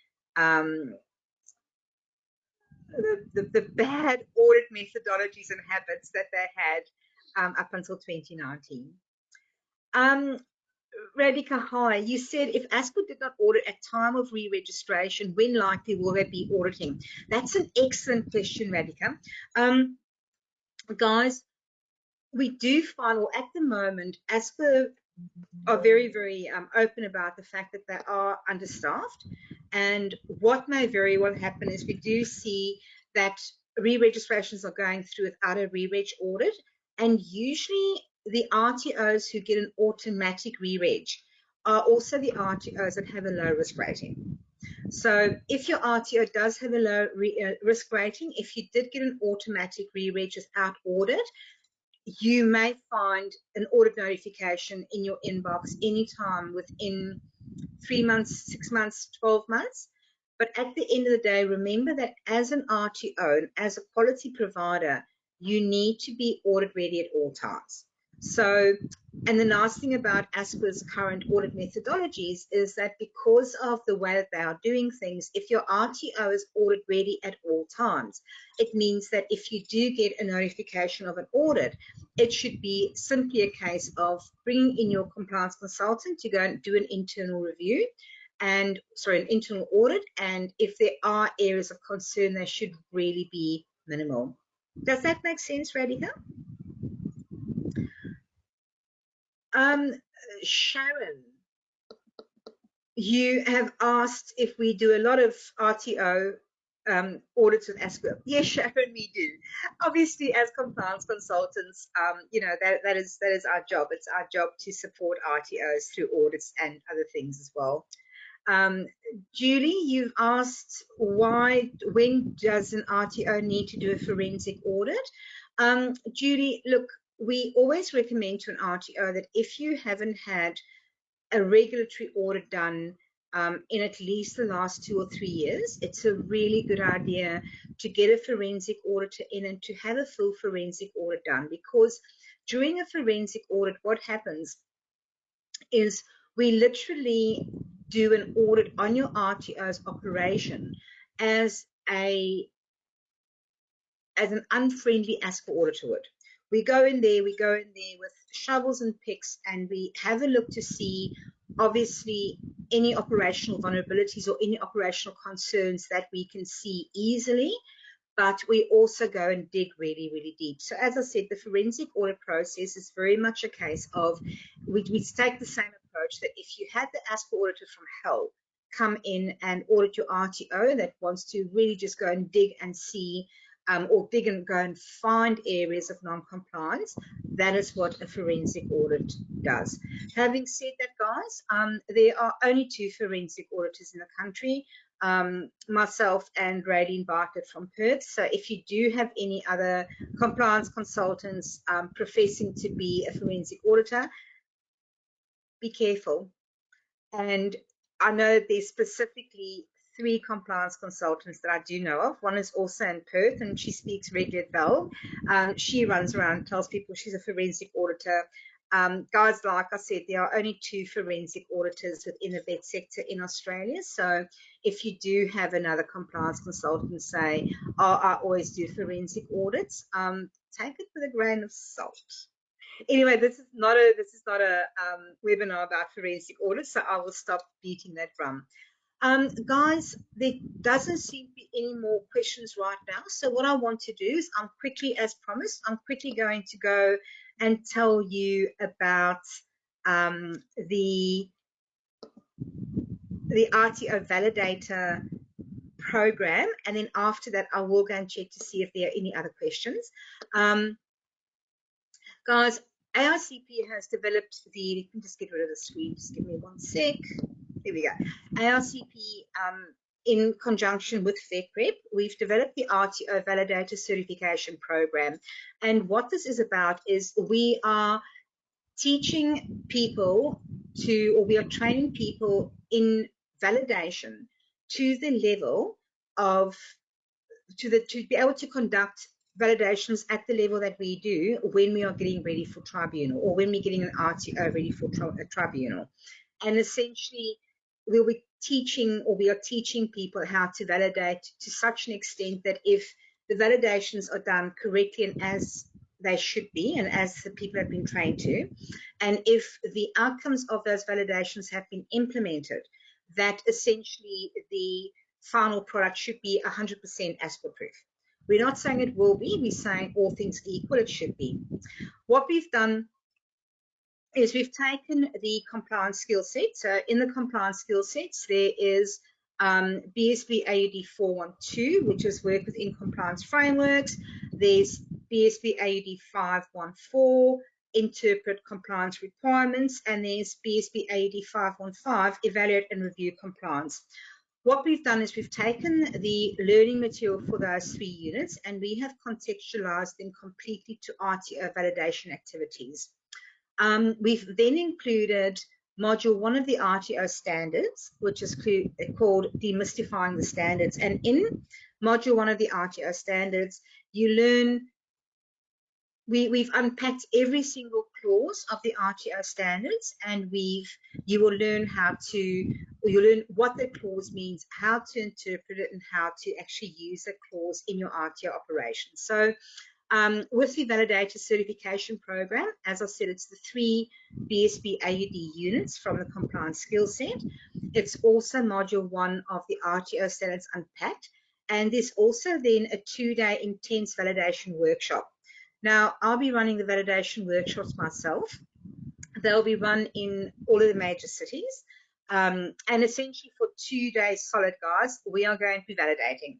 bad audit methodologies and habits that they had up until 2019. Radhika, hi. You said if ASQA did not audit at time of re-registration, when likely will they be auditing? That's an excellent question, Radhika. Guys, we do find, or at the moment, ASQA are very, very open about the fact that they are understaffed. And what may very well happen is we do see that re-registrations are going through without a re-reg audit. And usually the RTOs who get an automatic re-reg are also the RTOs that have a low risk rating. So if your RTO does have a low risk rating, if you did get an automatic re-reg without audit, you may find an audit notification in your inbox anytime within 3 months, 6 months, 12 months. But at the end of the day, remember that as an RTO, as a quality provider, you need to be audit ready at all times. So, and the nice thing about ASQA's current audit methodologies is that because of the way that they are doing things, if your RTO is audit ready at all times, it means that if you do get a notification of an audit, it should be simply a case of bringing in your compliance consultant to go and do an internal review and, an internal audit. And if there are areas of concern, they should really be minimal. Does that make sense, Radhika? Sharon, you have asked if we do a lot of RTO audits with ASQA. Yes, Sharon, we do. Obviously, as compliance consultants, that is our job. It's our job to support RTOs through audits and other things as well. Julie, you've asked when does an RTO need to do a forensic audit? Julie, look, we always recommend to an RTO that if you haven't had a regulatory audit done in at least the last 2 or 3 years, it's a really good idea to get a forensic auditor in and to have a full forensic audit done, because during a forensic audit, what happens is we literally do an audit on your RTO's operation as an unfriendly ASQA auditor would. We go in there with shovels and picks, and we have a look to see, obviously, any operational vulnerabilities or any operational concerns that we can see easily, but we also go and dig really, really deep. So as I said, the forensic audit process is very much a case of, we take the same approach that if you had the ASQA auditor from hell come in and audit your RTO that wants to really just go and dig and see, or dig and go and find areas of non-compliance, that is what a forensic audit does. Having said that, guys, there are only 2 forensic auditors in the country, myself and Raylene Bartlett from Perth. So if you do have any other compliance consultants professing to be a forensic auditor, be careful. And I know there's specifically 3 compliance consultants that I do know of. One is also in Perth, and she speaks regularly at Bell. She runs around and tells people she's a forensic auditor. Guys, like I said, there are only 2 forensic auditors within the vet sector in Australia. So if you do have another compliance consultant say, oh, I always do forensic audits, take it with a grain of salt. Anyway, this is not a webinar about forensic audits, so I will stop beating that drum. Guys, there doesn't seem to be any more questions right now. So what I want to do is, as promised, I'm quickly going to go and tell you about the RTO validator program, and then after that I will go and check to see if there are any other questions. Guys, ARCP has developed the, let me just get rid of the screen, just give me one sec. There we go. ARCP in conjunction with FedPrep, we've developed the RTO Validator Certification Program. And what this is about is we are teaching people we are training people in validation to the level of, to be able to conduct validations at the level that we do when we are getting ready for tribunal, or when we're getting an RTO ready for a tribunal. And essentially, we are teaching people how to validate to such an extent that if the validations are done correctly and as they should be, and as the people have been trained to, and if the outcomes of those validations have been implemented, that essentially the final product should be 100% ASQA proof. We're not saying it will be, we're saying all things equal, it should be. What we've done is we've taken the compliance skill set. So in the compliance skill sets, there is BSB AUD 412, which is work within compliance frameworks. There's BSB AUD 514, interpret compliance requirements, and there's BSB AUD 515, evaluate and review compliance. What we've done is we've taken the learning material for those 3 units and we have contextualized them completely to RTO validation activities. We've then included module 1 of the RTO standards, which is called Demystifying the Standards. And in module 1 of the RTO standards, you learn, we've unpacked every single clause of the RTO standards, and you will learn you'll learn what the clause means, how to interpret it, and how to actually use the clause in your RTO operations. So with the Validator Certification Program, as I said, it's the 3 BSB AUD units from the compliance skill set. It's also module 1 of the RTO standards unpacked, and there's also then a 2-day intense validation workshop. Now, I'll be running the validation workshops myself. They'll be run in all of the major cities, and essentially for 2 days solid, guys, we are going to be validating.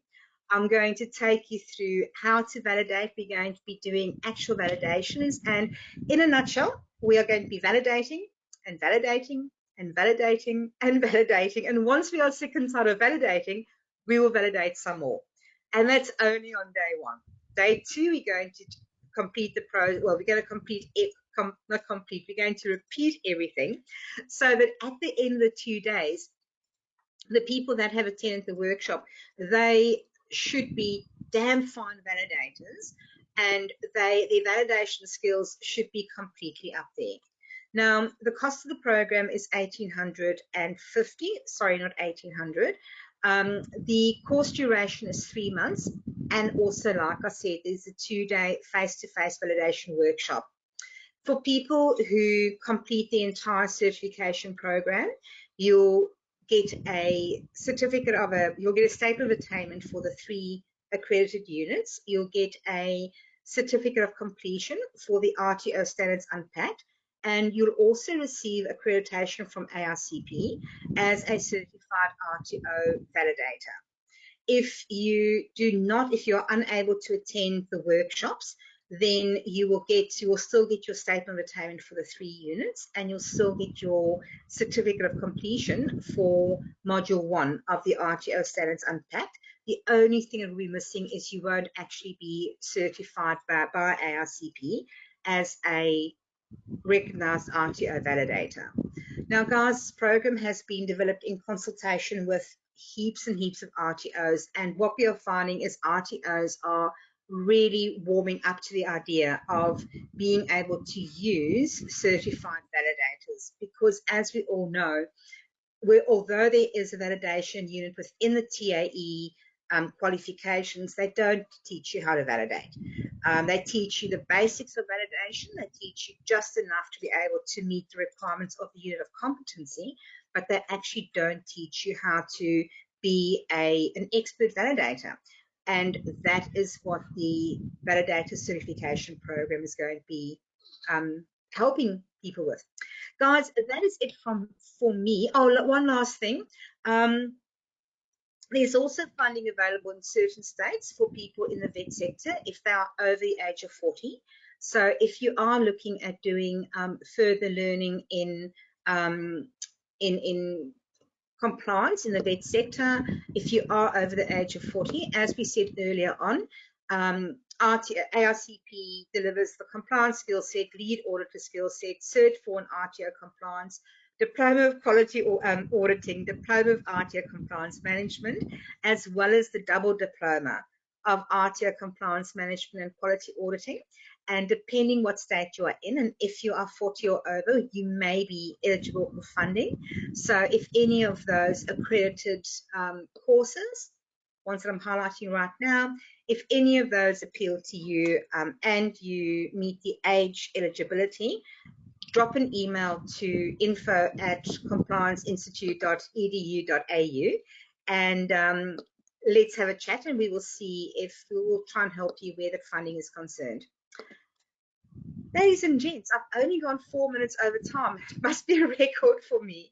I'm going to take you through how to validate. We're going to be doing actual validations. And in a nutshell, we are going to be validating and validating and validating and validating. And once we are sick and tired of validating, we will validate some more. And that's only on day 1. Day 2, we're going to complete we're going to complete it. Not complete, we're going to repeat everything so that at the end of the 2 days, the people that have attended the workshop, they should be damn fine validators, and their validation skills should be completely up there. Now, the cost of the program is $1,850. Sorry, not $1,800. The course duration is 3 months, and also, like I said, there's a 2-day face-to-face validation workshop. For people who complete the entire certification program, you'll get a certificate you'll get a statement of attainment for the 3 accredited units. You'll get a certificate of completion for the RTO standards unpacked, and you'll also receive accreditation from ASQA as a certified RTO validator. If you're unable to attend the workshops, then you will still get your statement of attainment for the 3 units, and you'll still get your certificate of completion for module 1 of the RTO standards unpacked. The only thing that will be missing is you won't actually be certified by ASQA as a recognized RTO validator. Now, guys, this program has been developed in consultation with heaps and heaps of RTOs, and what we are finding is RTOs are really warming up to the idea of being able to use certified validators, because as we all know, although there is a validation unit within the TAE qualifications, they don't teach you how to validate. They teach you the basics of validation. They teach you just enough to be able to meet the requirements of the unit of competency, but they actually don't teach you how to be an expert validator. And that is what the Validator Certification Program is going to be helping people with. Guys, that is it for me. Oh, one last thing. There's also funding available in certain states for people in the vet sector if they are over the age of 40. So if you are looking at doing further learning in compliance in the vet sector. If you are over the age of 40, as we said earlier on, ARCP delivers the compliance skill set, lead auditor skill set, Cert 4 and RTO compliance, Diploma of Quality or Auditing, Diploma of RTO Compliance Management, as well as the double diploma of RTO Compliance Management and Quality Auditing. And depending what state you are in, and if you are 40 or over, you may be eligible for funding. So if any of those accredited courses, ones that I'm highlighting right now, if any of those appeal to you and you meet the age eligibility, drop an email to info@complianceinstitute.edu.au and let's have a chat, and we will see if we will try and help you where the funding is concerned. Ladies and gents, I've only gone 4 minutes over time. It must be a record for me.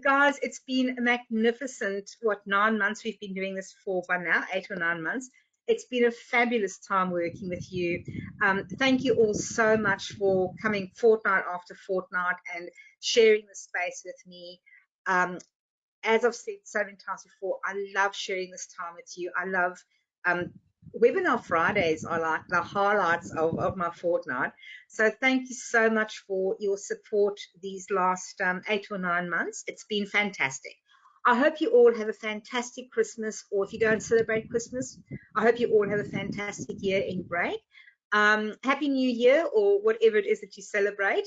Guys, it's been a magnificent, 9 months we've been doing this for by now, 8 or 9 months. It's been a fabulous time working with you. Thank you all so much for coming fortnight after fortnight and sharing the space with me. As I've said so many times before, I love sharing this time with you. I love webinar Fridays are like the highlights of my fortnight. So thank you so much for your support these last 8 or 9 months. It's been fantastic. I hope you all have a fantastic Christmas, or if you don't celebrate Christmas, I hope you all have a fantastic year in break. Happy New Year, or whatever it is that you celebrate.